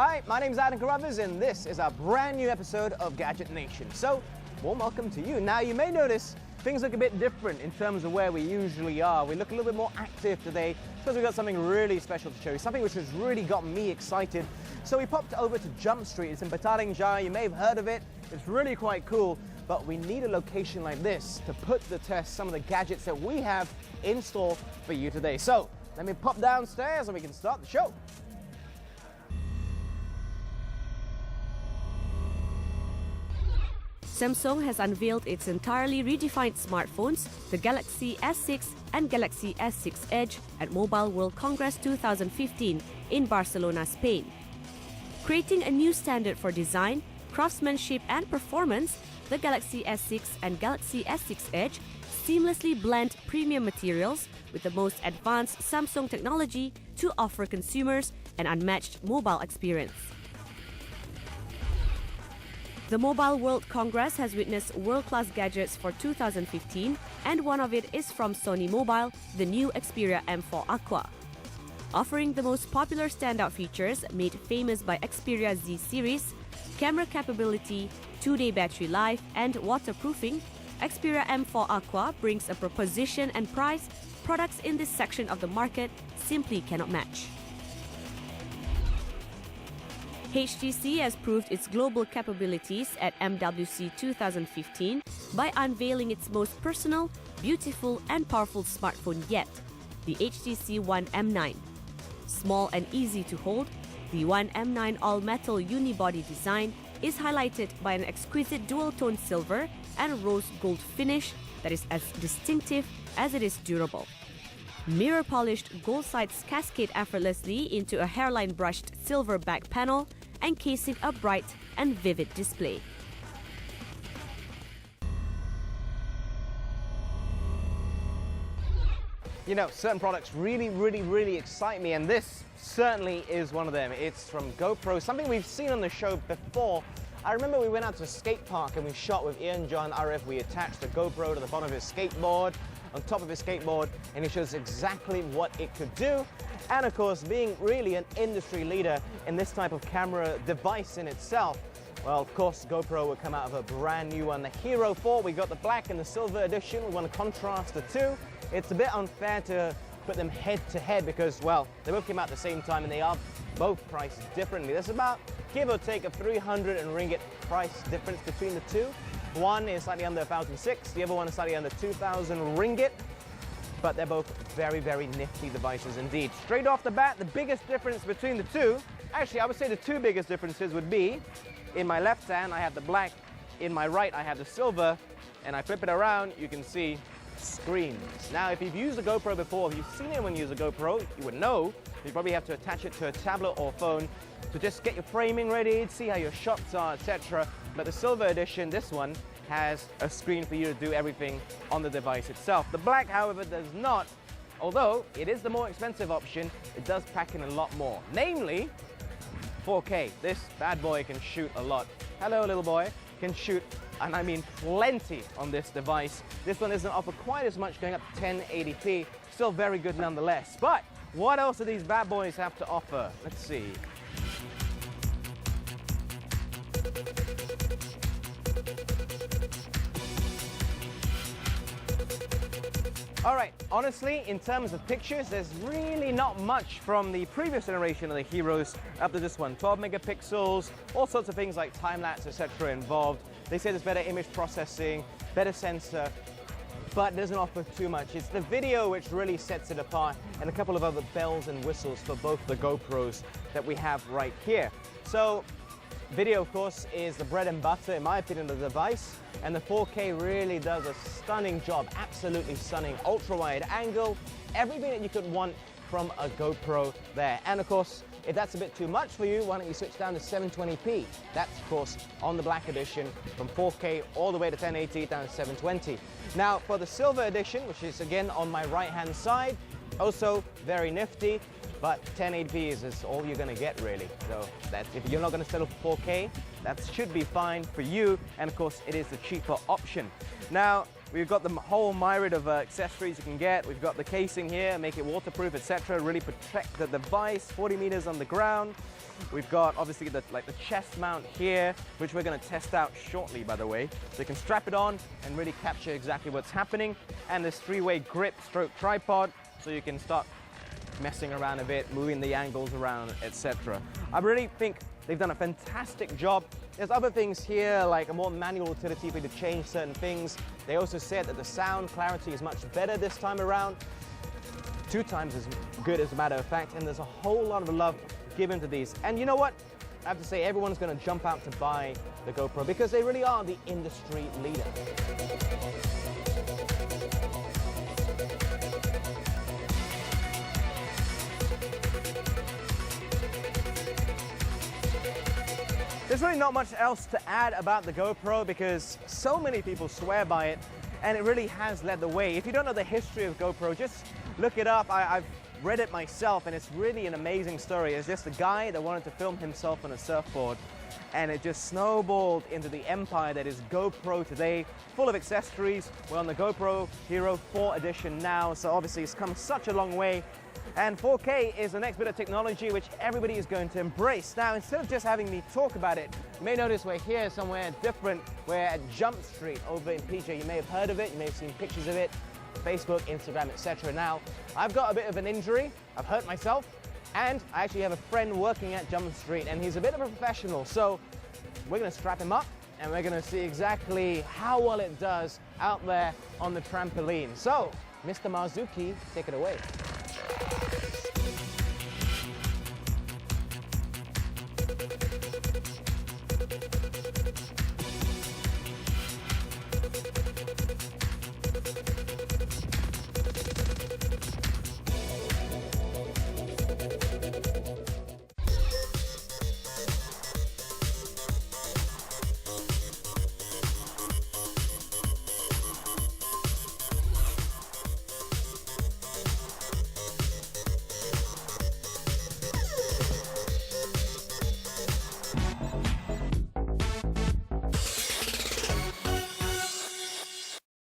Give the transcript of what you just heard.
Hi, my name is Adam Carruthers and this is a brand new episode of Gadget Nation. So, warm welcome to you. Now, you may notice things look a bit different in terms of where we usually are. We look a little bit more active today because we've got something really special to show you, something which has really got me excited. So we popped over to Jump Street. It's in Petaling Jaya. You may have heard of it. It's really quite cool, but we need a location like this to put to the test some of the gadgets that we have in store for you today. So, let me pop downstairs and we can start the show. Samsung has unveiled its entirely redefined smartphones, the Galaxy S6 and Galaxy S6 Edge, at Mobile World Congress 2015 in Barcelona, Spain. Creating a new standard for design, craftsmanship and performance, the Galaxy S6 and Galaxy S6 Edge seamlessly blend premium materials with the most advanced Samsung technology to offer consumers an unmatched mobile experience. The Mobile World Congress has witnessed world-class gadgets for 2015, and one of it is from Sony Mobile, the new Xperia M4 Aqua. Offering the most popular standout features made famous by Xperia Z series, camera capability, 2-day battery life, and waterproofing, Xperia M4 Aqua brings a proposition and price products in this section of the market simply cannot match. HTC has proved its global capabilities at MWC 2015 by unveiling its most personal, beautiful and powerful smartphone yet, the HTC One M9. Small and easy to hold, the One M9 all-metal unibody design is highlighted by an exquisite dual-tone silver and rose gold finish that is as distinctive as it is durable. Mirror-polished gold sides cascade effortlessly into a hairline-brushed silver back panel, encasing a bright and vivid display. You know, certain products really excite me, and this certainly is one of them. It's from GoPro, something we've seen on the show before. I remember we went out to a skate park and we shot with Ian John Arif. We attached a GoPro to the bottom of his skateboard, on top of his skateboard, and it shows exactly what it could do. And of course, being really an industry leader in this type of camera device in itself, well, of course, GoPro will come out of a brand new one, the Hero 4. We got the black and the silver edition. We want to contrast the two. It's a bit unfair to put them head to head because, well, they both came out at the same time and they are both priced differently. There's about, give or take, a 300 ringgit price difference between the two. One is slightly under 1,006, the other one is slightly under 2,000 ringgit. But they're both very nifty devices indeed. Straight off the bat, the biggest difference between the two, actually I would say the two biggest differences would be, in my left hand I have the black, in my right I have the silver, and I flip it around, you can see screens. Now if you've used a GoPro before, if you've seen anyone use a GoPro, you would know you probably have to attach it to a tablet or phone to just get your framing ready, see how your shots are, etc. But the silver edition, this one, has a screen for you to do everything on the device itself. The black, however, does not. Although it is the more expensive option, it does pack in a lot more. Namely, 4K. This bad boy can shoot a lot. Hello, little boy. Can shoot, and I mean plenty on this device. This one doesn't offer quite as much, going up to 1080p. Still very good nonetheless. But what else do these bad boys have to offer? Let's see. All right, honestly, in terms of pictures, there's really not much from the previous generation of the Heroes up to this one. 12 megapixels, all sorts of things like time-lapse, etc. involved. They say there's better image processing, better sensor, but it doesn't offer too much. It's the video which really sets it apart, and a couple of other bells and whistles for both the GoPros that we have right here. So, video, of course, is the bread and butter, in my opinion, of the device. And the 4K really does a stunning job, absolutely stunning. Ultra-wide angle, everything that you could want from a GoPro there. And of course, if that's a bit too much for you, why don't you switch down to 720p? That's, of course, on the black edition, from 4K all the way to 1080 down to 720. Now, for the silver edition, which is again on my right-hand side, also very nifty. But 1080p is all you're going to get, really. So that if you're not going to settle for 4K, that should be fine for you. And of course, it is the cheaper option. Now, We've got the whole myriad of accessories you can get. We've got the casing here, make it waterproof, etc. Really protect the device, 40 meters on the ground. We've got obviously the chest mount here, which we're going to test out shortly, by the way. So you can strap it on and really capture exactly what's happening. And this three-way grip stroke tripod, so you can start messing around a bit, moving the angles around, etc. I really think they've done a fantastic job. There's other things here, like a more manual utility for you to change certain things. They also said that the sound clarity is much better this time around, 2 times as good as a matter of fact, and there's a whole lot of love given to these. And you know what? I have to say, everyone's going to jump out to buy the GoPro because they really are the industry leader. There's really not much else to add about the GoPro because so many people swear by it, and it really has led the way. If you don't know the history of GoPro, just look it up. I've read it myself, and it's really an amazing story. It's just a guy that wanted to film himself on a surfboard, and it just snowballed into the empire that is GoPro today, full of accessories. We're on the GoPro Hero 4 edition now, so obviously it's come such a long way. And 4K is the next bit of technology which everybody is going to embrace. Now, instead of just having me talk about it, you may notice we're here somewhere different. We're at Jump Street over in PJ. You may have heard of it, you may have seen pictures of it, Facebook, Instagram, etc. Now, I've got a bit of an injury, I've hurt myself, and I actually have a friend working at Jump Street, and he's a bit of a professional. So we're going to strap him up, and we're going to see exactly how well it does out there on the trampoline. So, Mr. Marzuki, take it away.